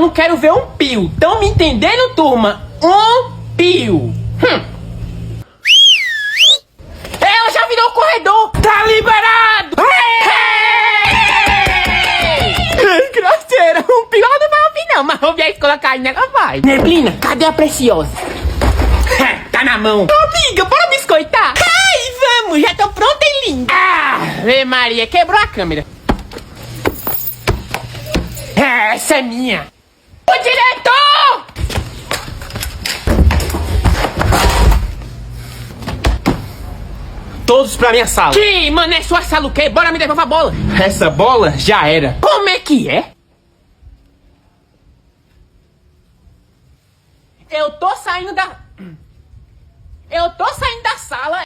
não quero ver um pio. Tão me entendendo, turma? Um pio. Ela já virou o corredor. Tá liberado. Grosseira, um pio ela não vai ouvir não, mas ouvir a escola caindo ela vai. Neblina, cadê a Preciosa? Tá na mão. Amiga, bora biscoitar? Ai, vamos, já tô pronta e linda. Ave Maria, quebrou a câmera. Essa é minha. O diretor! Todos pra minha sala. Que, mano, é sua sala o quê? Bora me devolver a bola. Essa bola já era. Como é que é? Eu tô saindo da sala.